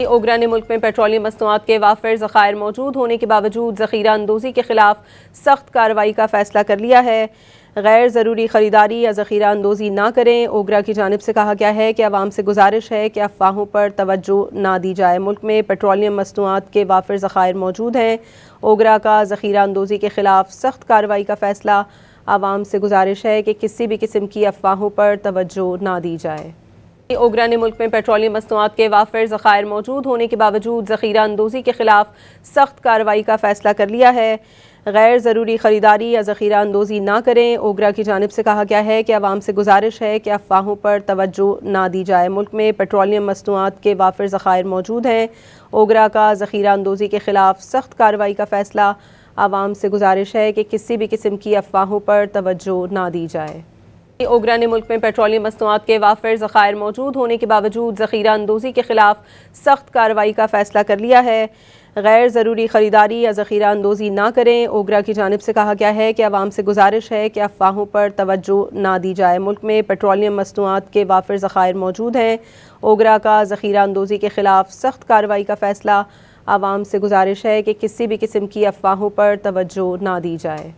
اوگرا نے ملک میں پیٹرولیم مصنوعات کے وافر ذخائر موجود ہونے کے باوجود ذخیرہ اندوزی کے خلاف سخت کارروائی کا فیصلہ کر لیا ہے۔ غیر ضروری خریداری یا ذخیرہ اندوزی نہ کریں۔ اوگرا کی جانب سے کہا گیا ہے کہ عوام سے گزارش ہے کہ افواہوں پر توجہ نہ دی جائے۔ ملک میں پیٹرولیم مصنوعات کے وافر ذخائر موجود ہیں۔ اوگرا کا ذخیرہ اندوزی کے خلاف سخت کارروائی کا فیصلہ۔ عوام سے گزارش ہے کہ کسی بھی قسم کی افواہوں پر توجہ نہ دی جائے۔ اوگرا نے ملک میں پیٹرولیم مصنوعات کے وافر ذخائر موجود ہونے کے باوجود ذخیرہ اندوزی کے خلاف سخت کارروائی کا فیصلہ کر لیا ہے۔ غیر ضروری خریداری یا ذخیرہ اندوزی نہ کریں۔ اوگرا کی جانب سے کہا گیا ہے کہ عوام سے گزارش ہے کہ افواہوں پر توجہ نہ دی جائے۔ ملک میں پیٹرولیم مصنوعات کے وافر ذخائر موجود ہیں۔ اوگرا کا ذخیرہ اندوزی کے خلاف سخت کارروائی کا فیصلہ۔ عوام سے گزارش ہے کہ کسی بھی قسم کی افواہوں پر توجہ نہ دی جائے۔ اوگرا نے ملک میں پیٹرولیم مصنوعات کے وافر ذخائر موجود ہونے کے باوجود ذخیرہ اندوزی کے خلاف سخت کارروائی کا فیصلہ کر لیا ہے۔ غیر ضروری خریداری یا ذخیرہ اندوزی نہ کریں۔ اوگرا کی جانب سے کہا گیا ہے کہ عوام سے گزارش ہے کہ افواہوں پر توجہ نہ دی جائے۔ ملک میں پیٹرولیم مصنوعات کے وافر ذخائر موجود ہیں۔ اوگرا کا ذخیرہ اندوزی کے خلاف سخت کارروائی کا فیصلہ۔ عوام سے گزارش ہے کہ کسی بھی قسم کی افواہوں پر توجہ نہ دی جائے۔